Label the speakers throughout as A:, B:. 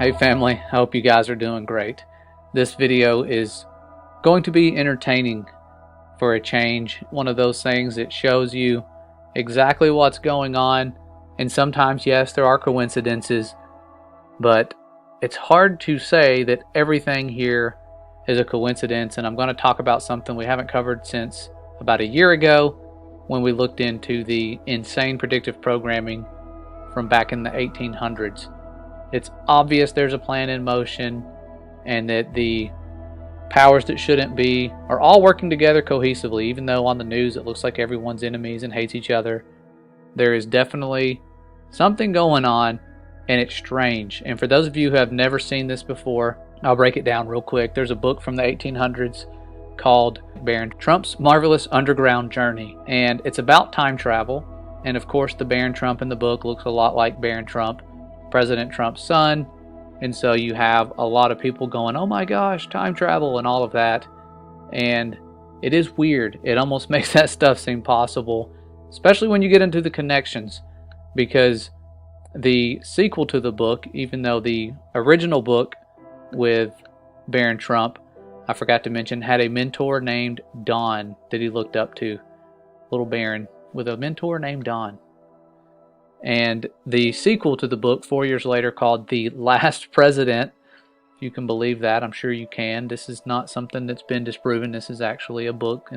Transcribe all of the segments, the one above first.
A: Hey family, I hope you guys are doing great. This video is going to be entertaining for a change. One of those things that shows you exactly what's going on, and sometimes, yes, there are coincidences, but it's hard to say that everything here is a coincidence. And I'm going to talk about something we haven't covered since about a year ago when we looked into the insane predictive programming from back in the 1800s. It's obvious there's a plan in motion and that the powers that shouldn't be are all working together cohesively. Even though on the news it looks like everyone's enemies and hates each other, there is definitely something going on, and it's strange. And for those of you who have never seen this before, I'll break it down real quick. There's a book from the 1800s called Baron Trump's Marvelous Underground Journey, and it's about time travel. And of course the Baron Trump in the book looks a lot like Baron Trump, President Trump's son, and so you have a lot of people going, oh my gosh, time travel and all of that. And it is weird. It almost makes that stuff seem possible, especially when you get into the connections, because the sequel to the book, even though the original book with Baron Trump, I forgot to mention, had a mentor named Don that he looked up to. Little Baron with a mentor named Don. And the sequel to the book 4 years later, called The Last President, if you can believe that, I'm sure you can. This is not something that's been disproven. This is actually a book,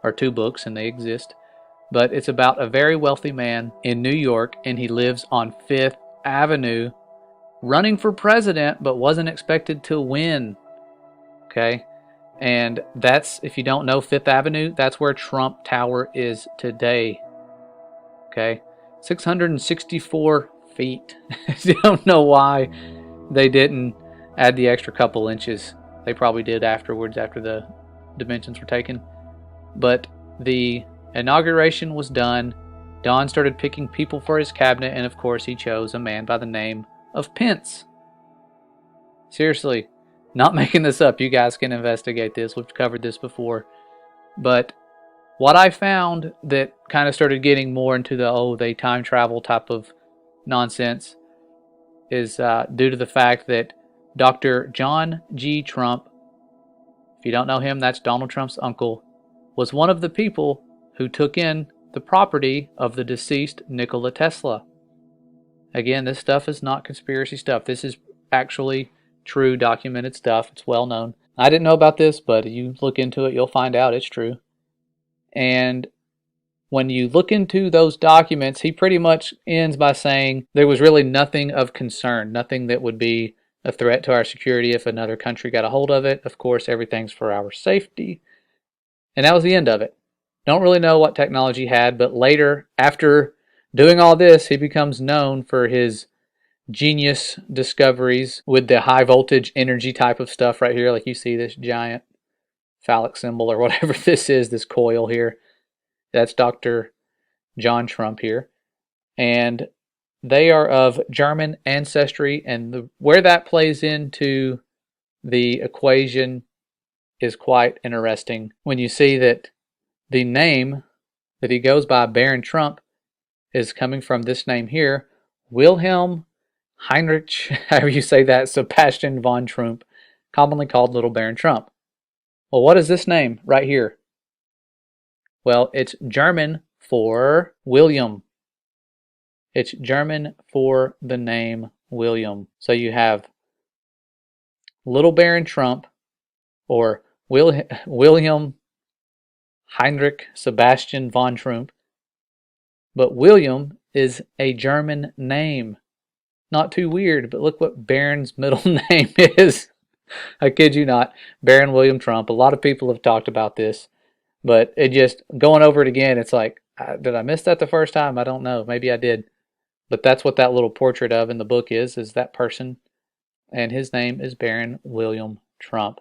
A: or two books, and they exist. But it's about a very wealthy man in New York, and he lives on 5th Avenue, running for president, but wasn't expected to win. Okay? And that's, if you don't know 5th Avenue, that's where Trump Tower is today. Okay? 664 feet. I don't know why they didn't add the extra couple inches. They probably did afterwards, after the dimensions were taken. But the inauguration was done. Don started picking people for his cabinet, and of course he chose a man by the name of Pence. Seriously, not making this up. You guys can investigate this. We've covered this before. But what I found that kind of started getting more into the, they time travel type of nonsense is due to the fact that Dr. John G. Trump, if you don't know him, that's Donald Trump's uncle, was one of the people who took in the property of the deceased Nikola Tesla. Again, this stuff is not conspiracy stuff. This is actually true, documented stuff. It's well known. I didn't know about this, but you look into it, you'll find out it's true. And when you look into those documents, he pretty much ends by saying there was really nothing of concern, nothing that would be a threat to our security if another country got a hold of it. Of course, everything's for our safety. And that was the end of it. Don't really know what technology he had, but later, after doing all this, he becomes known for his genius discoveries with the high voltage energy type of stuff right here. Like you see this giant phallic symbol or whatever this is, this coil here. That's Dr. John Trump here. And they are of German ancestry, and where that plays into the equation is quite interesting when you see that the name that he goes by, Baron Trump, is coming from this name here, Wilhelm Heinrich, however you say that, Sebastian von Trump, commonly called Little Baron Trump. Well, what is this name right here? Well, it's German for William. It's German for the name William. So you have Little Baron Trump, or William Heinrich Sebastian von Trump. But William is a German name. Not too weird, but look what Baron's middle name is. I kid you not, Baron William Trump. A lot of people have talked about this, but it just, going over it again, it's like, did I miss that the first time? I don't know. Maybe I did. But that's what that little portrait of in the book is that person, and his name is Baron William Trump.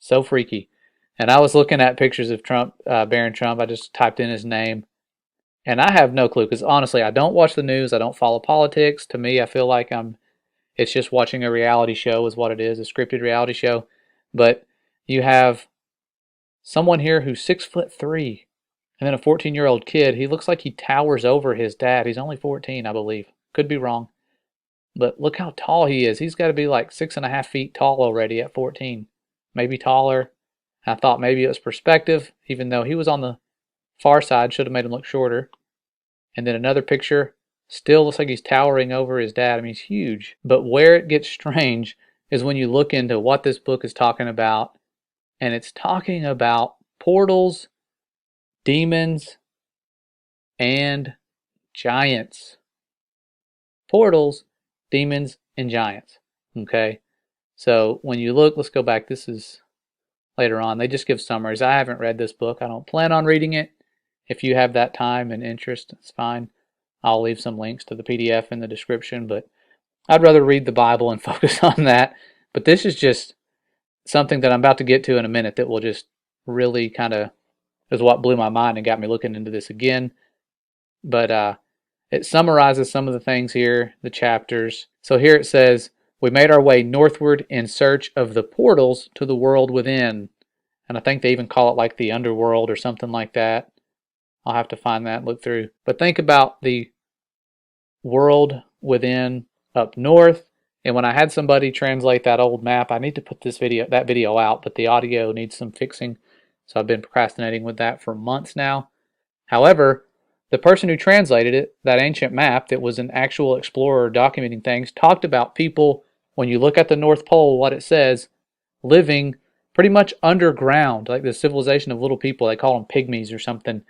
A: So freaky. And I was looking at pictures of Trump, Baron Trump. I just typed in his name, and I have no clue, because honestly, I don't watch the news. I don't follow politics. To me, I feel like it's just watching a reality show is what it is, a scripted reality show. But you have someone here who's 6'3", and then a 14-year-old kid. He looks like he towers over his dad. He's only 14, I believe. Could be wrong. But look how tall he is. He's got to be like 6.5 feet tall already at 14, maybe taller. I thought maybe it was perspective, even though he was on the far side, should have made him look shorter. And then another picture, still looks like he's towering over his dad. I mean, he's huge. But where it gets strange is when you look into what this book is talking about, and it's talking about portals, demons, and giants. Portals, demons, and giants. Okay? So when you look, let's go back. This is later on. They just give summaries. I haven't read this book. I don't plan on reading it. If you have that time and interest, it's fine. I'll leave some links to the PDF in the description, but I'd rather read the Bible and focus on that. But this is just something that I'm about to get to in a minute that will just really kind of is what blew my mind and got me looking into this again. But it summarizes some of the things here, the chapters. So here it says, we made our way northward in search of the portals to the world within. And I think they even call it like the underworld or something like that. I'll have to find that and look through. But think about the world within up north. And when I had somebody translate that old map, I need to put that video out, but the audio needs some fixing. So I've been procrastinating with that for months now. However, the person who translated it, that ancient map that was an actual explorer documenting things, talked about people, when you look at the North Pole, what it says, living pretty much underground, like the civilization of little people. They call them pygmies or something.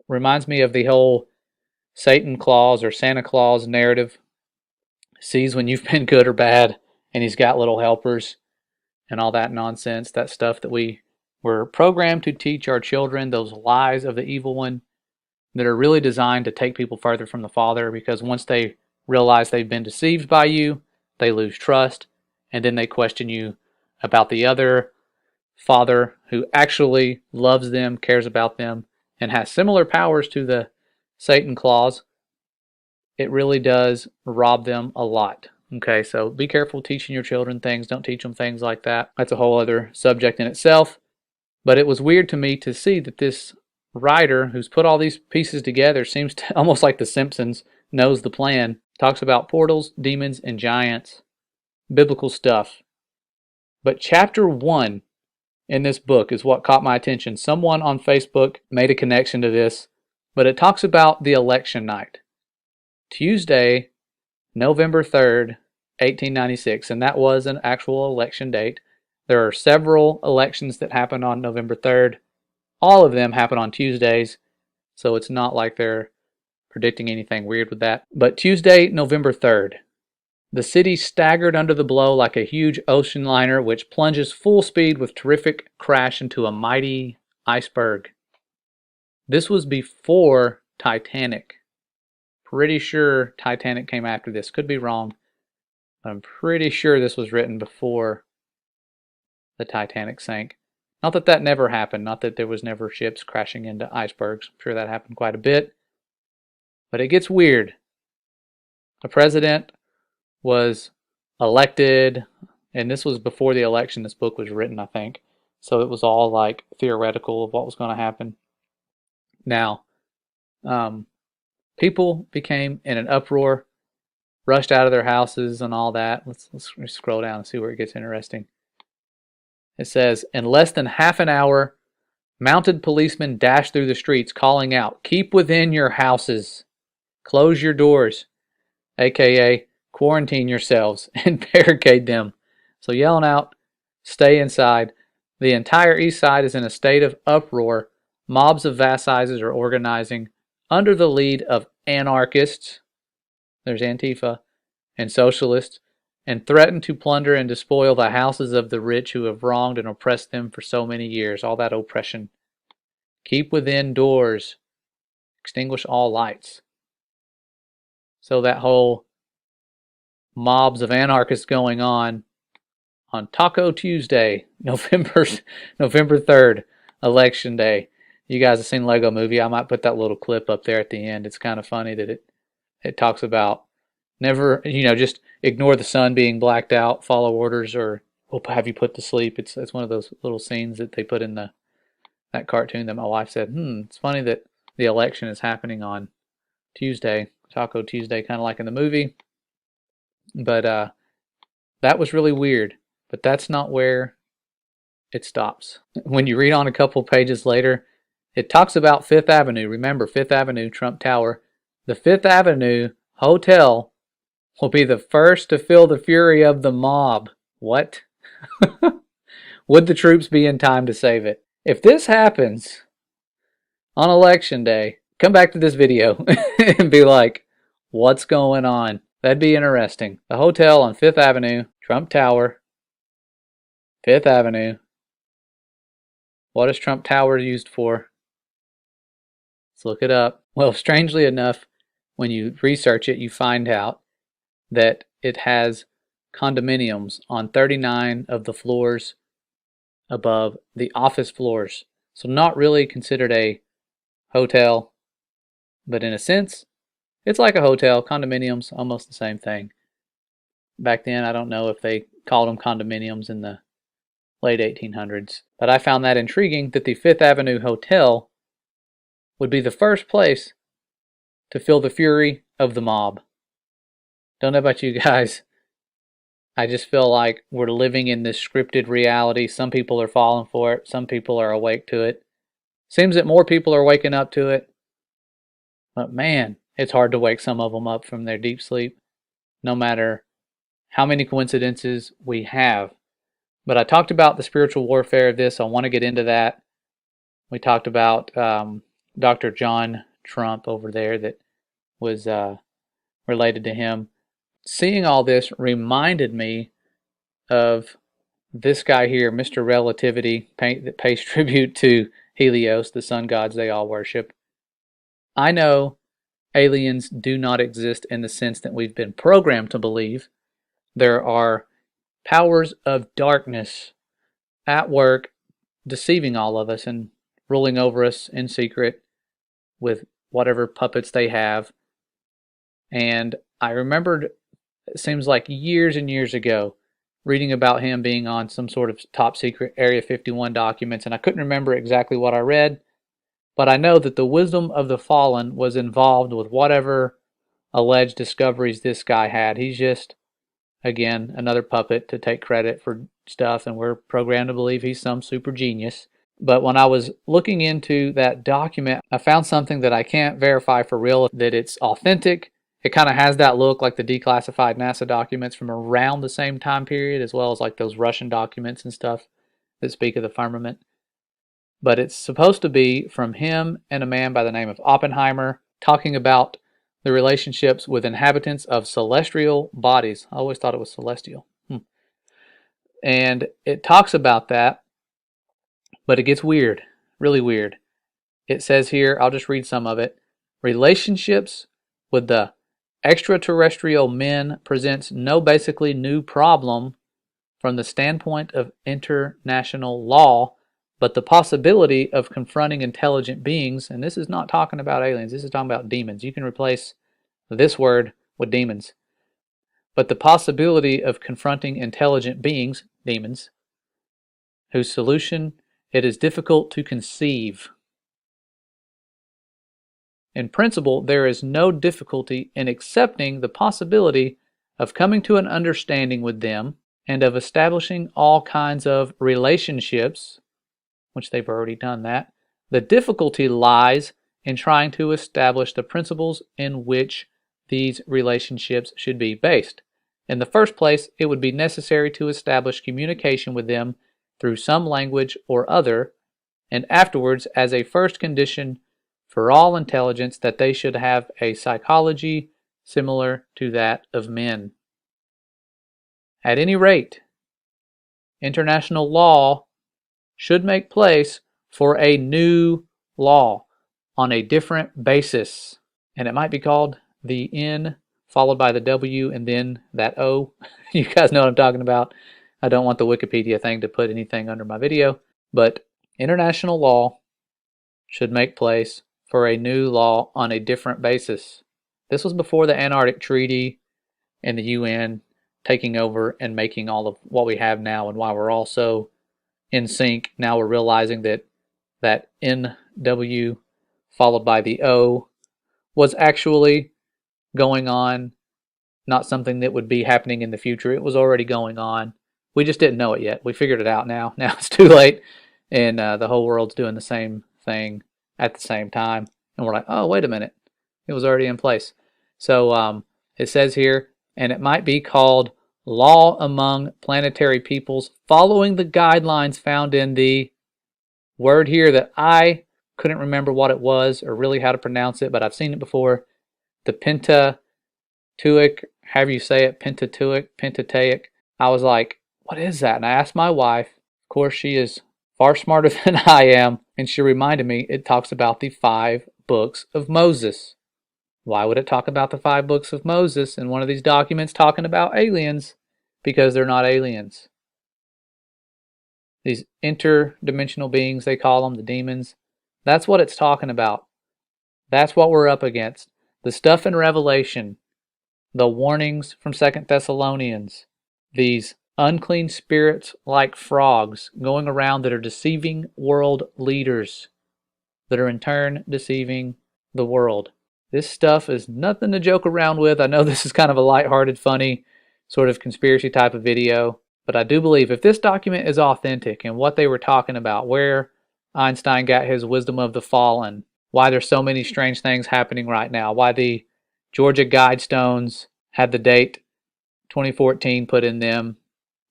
A: Reminds me of the whole Satan Claus or Santa Claus narrative. Sees when you've been good or bad, and he's got little helpers and all that nonsense, that stuff that we were programmed to teach our children, those lies of the evil one that are really designed to take people further from the Father, because once they realize they've been deceived by you, they lose trust, and then they question you about the other Father who actually loves them, cares about them, and has similar powers to the Satan Claus. It really does rob them a lot. Okay, so be careful teaching your children things. Don't teach them things like that. That's a whole other subject in itself. But it was weird to me to see that this writer who's put all these pieces together seems to, almost like the Simpsons, knows the plan. Talks about portals, demons, and giants. Biblical stuff. But chapter 1 in this book is what caught my attention. Someone on Facebook made a connection to this, but it talks about the election night. Tuesday, November 3rd, 1896, and that was an actual election date. There are several elections that happen on November 3rd. All of them happen on Tuesdays, so it's not like they're predicting anything weird with that. But Tuesday, November 3rd, the city staggered under the blow like a huge ocean liner which plunges full speed with terrific crash into a mighty iceberg. This was before Titanic. Pretty sure Titanic came after this. Could be wrong, but I'm pretty sure this was written before the Titanic sank. Not that that never happened. Not that there was never ships crashing into icebergs. I'm sure that happened quite a bit. But it gets weird. The president was elected, and this was before the election this book was written, I think. So it was all like theoretical of what was going to happen. Now, people became in an uproar, rushed out of their houses and all that. Let's scroll down and see where it gets interesting. It says, in less than half an hour, mounted policemen dashed through the streets calling out, keep within your houses, close your doors, aka quarantine yourselves and barricade them. So yelling out, stay inside. The entire east side is in a state of uproar. Mobs of vast sizes are organizing under the lead of anarchists, there's Antifa, and socialists, and threaten to plunder and despoil the houses of the rich who have wronged and oppressed them for so many years. All that oppression. Keep within doors. Extinguish all lights. So that whole mobs of anarchists going on Taco Tuesday, November 3rd, Election Day. You guys have seen Lego Movie. I might put that little clip up there at the end. It's kind of funny that it talks about never, just ignore the sun being blacked out, follow orders, or we'll have you put to sleep. It's one of those little scenes that they put in that cartoon that my wife said, it's funny that the election is happening on Tuesday, Taco Tuesday, kind of like in the movie. But that was really weird. But that's not where it stops. When you read on a couple pages later, it talks about Fifth Avenue. Remember, Fifth Avenue, Trump Tower. The Fifth Avenue Hotel will be the first to feel the fury of the mob. What? Would the troops be in time to save it? If this happens on election day, come back to this video and be like, what's going on? That'd be interesting. The hotel on Fifth Avenue, Trump Tower, Fifth Avenue. What is Trump Tower used for? Let's look it up. Well, strangely enough, when you research it, you find out that it has condominiums on 39 of the floors above the office floors. So not really considered a hotel, but in a sense, it's like a hotel. Condominiums, almost the same thing. Back then, I don't know if they called them condominiums in the late 1800s, but I found that intriguing that the Fifth Avenue Hotel would be the first place to feel the fury of the mob. Don't know about you guys. I just feel like we're living in this scripted reality. Some people are falling for it. Some people are awake to it. Seems that more people are waking up to it. But man, it's hard to wake some of them up from their deep sleep, no matter how many coincidences we have. But I talked about the spiritual warfare of this. I want to get into that. We talked about Dr. John Trump over there that was related to him. Seeing all this reminded me of this guy here, Mr. Relativity, that pays tribute to Helios, the sun gods they all worship. I know aliens do not exist in the sense that we've been programmed to believe. There are powers of darkness at work deceiving all of us and ruling over us in secret with whatever puppets they have. And I remembered, it seems like years and years ago, reading about him being on some sort of top secret Area 51 documents, and I couldn't remember exactly what I read, but I know that the wisdom of the fallen was involved with whatever alleged discoveries this guy had. He's just, again, another puppet to take credit for stuff, and we're programmed to believe he's some super genius. But when I was looking into that document, I found something that I can't verify for real, that it's authentic. It kind of has that look like the declassified NASA documents from around the same time period, as well as like those Russian documents and stuff that speak of the firmament. But it's supposed to be from him and a man by the name of Oppenheimer, talking about the relationships with inhabitants of celestial bodies. I always thought it was celestial. And it talks about that, but it gets weird, really weird. It says here, I'll just read some of it. Relationships with the extraterrestrial men presents no basically new problem from the standpoint of international law, but the possibility of confronting intelligent beings, and this is not talking about aliens, this is talking about demons. You can replace this word with demons. But the possibility of confronting intelligent beings, demons, whose solution it is difficult to conceive. In principle, there is no difficulty in accepting the possibility of coming to an understanding with them and of establishing all kinds of relationships, which they've already done that. The difficulty lies in trying to establish the principles in which these relationships should be based. In the first place, it would be necessary to establish communication with them through some language or other, and afterwards, as a first condition for all intelligence, that they should have a psychology similar to that of men. At any rate, international law should make place for a new law on a different basis. And it might be called the N followed by the W and then that O. You guys know what I'm talking about. I don't want the Wikipedia thing to put anything under my video, but international law should make place for a new law on a different basis. This was before the Antarctic Treaty and the UN taking over and making all of what we have now, and why we're all so in sync. Now we're realizing that that NW followed by the O was actually going on not something that would be happening in the future. It was already going on. We just didn't know it yet. We figured it out now. Now it's too late, and the whole world's doing the same thing at the same time. And we're like, oh, wait a minute. It was already in place. So it says here, and it might be called Law Among Planetary Peoples, following the guidelines found in the word here that I couldn't remember what it was or really how to pronounce it, but I've seen it before. The Pentateuch, however you say it, Pentateuch. I was like, what is that? And I asked my wife. Of course, she is far smarter than I am, and she reminded me it talks about the 5 books of Moses. Why would it talk about the 5 books of Moses in one of these documents talking about aliens? Because they're not aliens. These interdimensional beings, they call them, the demons. That's what it's talking about. That's what we're up against. The stuff in Revelation, the warnings from 2 Thessalonians, these unclean spirits like frogs going around that are deceiving world leaders, that are in turn deceiving the world. This stuff is nothing to joke around with. I know this is kind of a lighthearted, funny, sort of conspiracy type of video, but I do believe if this document is authentic and what they were talking about, where Einstein got his wisdom of the fallen, why there's so many strange things happening right now, why the Georgia Guidestones had the date 2014 put in them,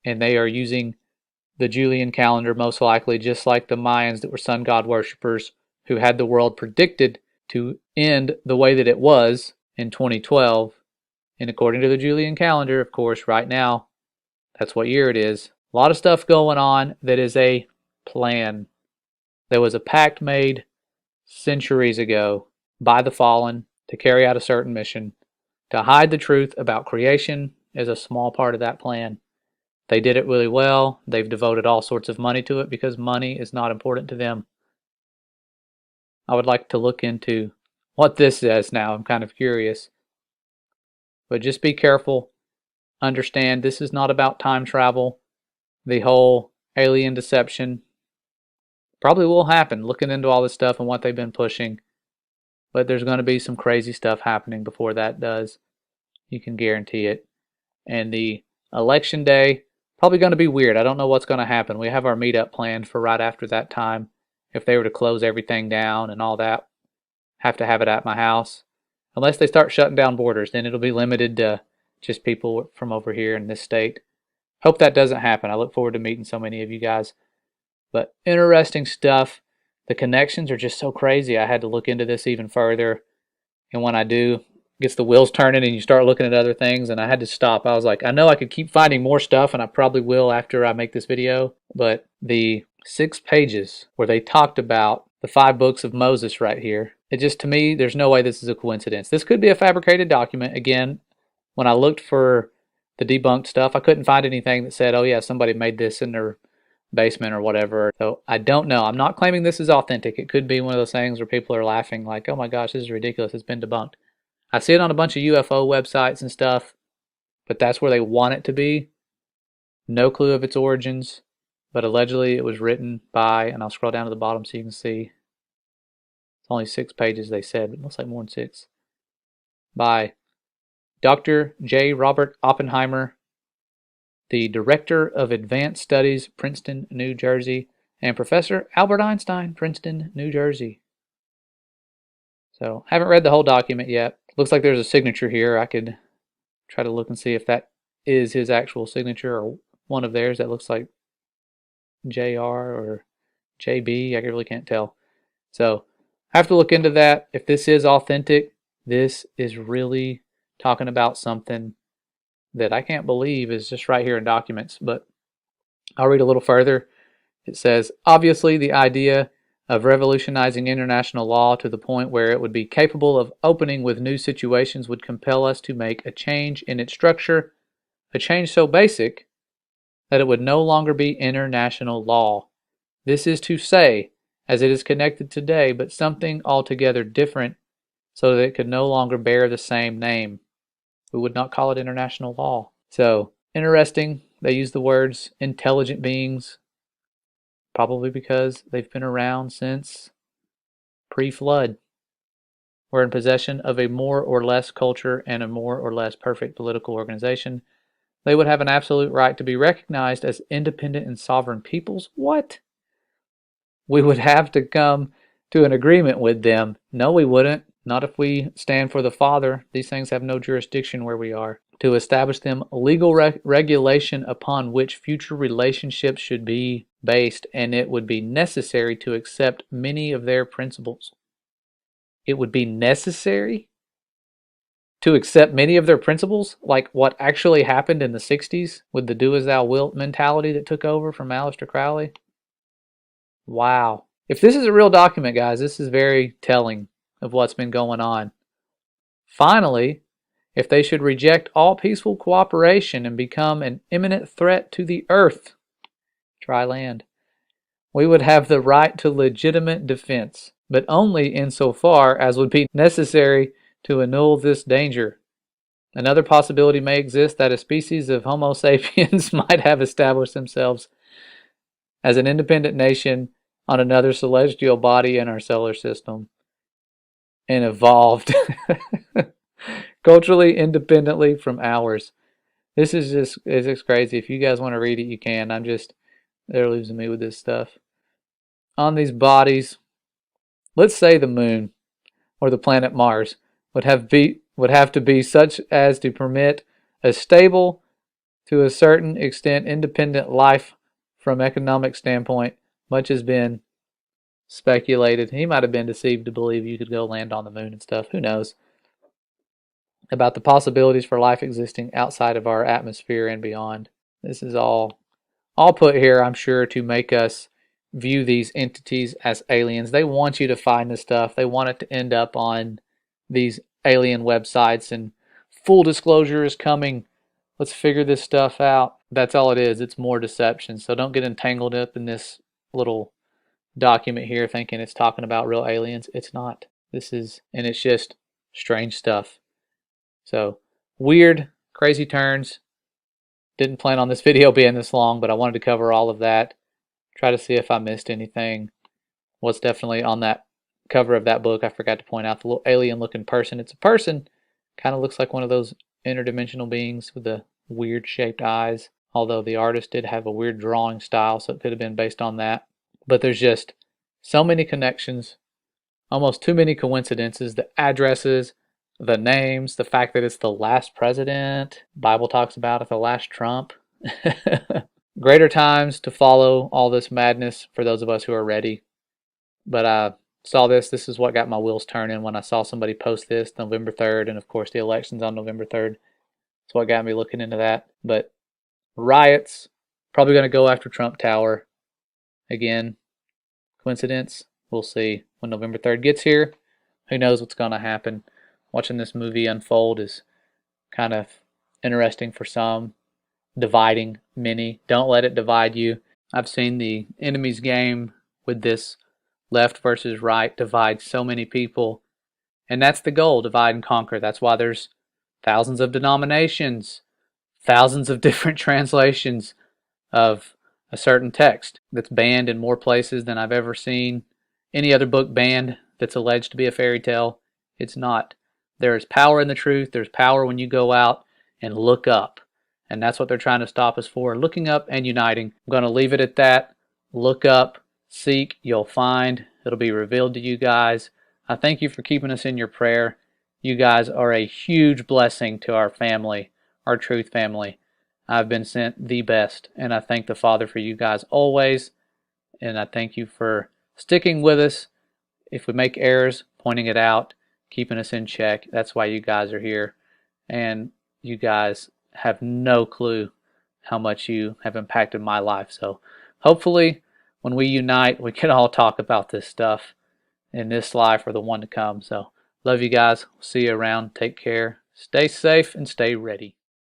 A: and they are using the Julian calendar most likely, just like the Mayans that were sun god worshippers who had the world predicted to end the way that it was in 2012. And according to the Julian calendar, of course, right now, that's what year it is. A lot of stuff going on that is a plan. There was a pact made centuries ago by the fallen to carry out a certain mission. To hide the truth about creation is a small part of that plan. They did it really well. They've devoted all sorts of money to it because money is not important to them. I would like to look into what this says now. I'm kind of curious. But just be careful. Understand this is not about time travel. The whole alien deception probably will happen, looking into all this stuff and what they've been pushing. But there's going to be some crazy stuff happening before that does. You can guarantee it. And the election day, probably going to be weird. I don't know what's going to happen. We have our meetup planned for right after that time. If they were to close everything down and all that, have to have it at my house. Unless they start shutting down borders, then it'll be limited to just people from over here in this state. Hope that doesn't happen. I look forward to meeting so many of you guys. But interesting stuff. The connections are just so crazy. I had to look into this even further. And when I do, it gets the wheels turning and you start looking at other things. And I had to stop. I was like, I know I could keep finding more stuff, and I probably will after I make this video. But the 6 pages where they talked about the 5 books of Moses right here, it just, to me, there's no way this is a coincidence. This could be a fabricated document. Again, when I looked for the debunked stuff, I couldn't find anything that said, oh yeah, somebody made this in their basement or whatever. So I don't know. I'm not claiming this is authentic. It could be one of those things where people are laughing like, oh my gosh, this is ridiculous. It's been debunked. I see it on a bunch of UFO websites and stuff, but that's where they want it to be. No clue of its origins, but allegedly it was written by, and I'll scroll down to the bottom so you can see. It's only 6 pages, they said, but it looks like more than 6. By Dr. J. Robert Oppenheimer, the Director of Advanced Studies, Princeton, New Jersey, and Professor Albert Einstein, Princeton, New Jersey. So, I haven't read the whole document yet. Looks like there's a signature here. I could try to look and see if that is his actual signature or one of theirs. That looks like JR or JB. I really can't tell. So, I have to look into that. If this is authentic, this is really talking about something that I can't believe is just right here in documents. But I'll read a little further. It says, obviously the idea of revolutionizing international law to the point where it would be capable of opening with new situations would compel us to make a change in its structure, a change so basic that it would no longer be international law. This is to say, as it is connected today, but something altogether different, so that it could no longer bear the same name. We would not call it international law. So, interesting. They use the words intelligent beings, probably because they've been around since pre-flood. were in possession of a more or less culture and a more or less perfect political organization, they would have an absolute right to be recognized as independent and sovereign peoples. What? We would have to come to an agreement with them. No, we wouldn't. Not if we stand for the Father. These things have no jurisdiction where we are. To establish them legal regulation upon which future relationships should be based, and it would be necessary to accept many of their principles. It would be necessary to accept many of their principles, like what actually happened in the 60s with the do as thou wilt mentality that took over from Aleister Crowley. Wow. If this is a real document, guys, this is very telling of what's been going on. Finally, if they should reject all peaceful cooperation and become an imminent threat to the earth, dry land, we would have the right to legitimate defense, but only insofar as would be necessary to annul this danger. Another possibility may exist that a species of Homo sapiens might have established themselves as an independent nation on another celestial body in our solar system and evolved culturally independently from ours. This is just crazy. If you guys want to read it, you can. They're losing me with this stuff. On these bodies, let's say the moon or the planet Mars would have to be such as to permit a stable, to a certain extent, independent life from economic standpoint. Much has been speculated. He might have been deceived to believe you could go land on the moon and stuff. Who knows? About the possibilities for life existing outside of our atmosphere and beyond. This is all put here, I'm sure, to make us view these entities as aliens. They want you to find this stuff. They want it to end up on these alien websites, and full disclosure is coming. Let's figure this stuff out. That's all it is. It's more deception. So don't get entangled up in this little document here thinking it's talking about real aliens. It's not. And it's just strange stuff. So weird, crazy turns. Didn't plan on this video being this long, but I wanted to cover all of that. Try to see if I missed anything. What's definitely on that cover of that book, I forgot to point out the little alien looking person. It's a person. Kind of looks like one of those interdimensional beings with the weird shaped eyes. Although the artist did have a weird drawing style, so it could have been based on that. But there's just so many connections, almost too many coincidences. The addresses, the names, the fact that it's the last president. Bible talks about it, the last Trump. Greater times to follow all this madness for those of us who are ready. But I saw this. This is what got my wheels turning when I saw somebody post this November 3rd. And of course the election's on November 3rd. That's what got me looking into that. But riots, probably going to go after Trump Tower. Again, coincidence? We'll see. When November 3rd gets here, who knows what's going to happen. Watching this movie unfold is kind of interesting for some. Dividing many. Don't let it divide you. I've seen the enemy's game with this left versus right divide so many people. And that's the goal, divide and conquer. That's why there's thousands of denominations, thousands of different translations of a certain text that's banned in more places than I've ever seen any other book banned that's alleged to be a fairy tale. It's not. There is power in the truth. There's power when you go out and look up. And that's what they're trying to stop us for, looking up and uniting. I'm going to leave it at that. Look up, seek, you'll find. It'll be revealed to you guys. I thank you for keeping us in your prayer. You guys are a huge blessing to our family, our truth family. I've been sent the best, and I thank the Father for you guys always. And I thank you for sticking with us. If we make errors, pointing it out, keeping us in check. That's why you guys are here. And you guys have no clue how much you have impacted my life. So hopefully when we unite, we can all talk about this stuff in this life or the one to come. So love you guys. See you around. Take care. Stay safe and stay ready.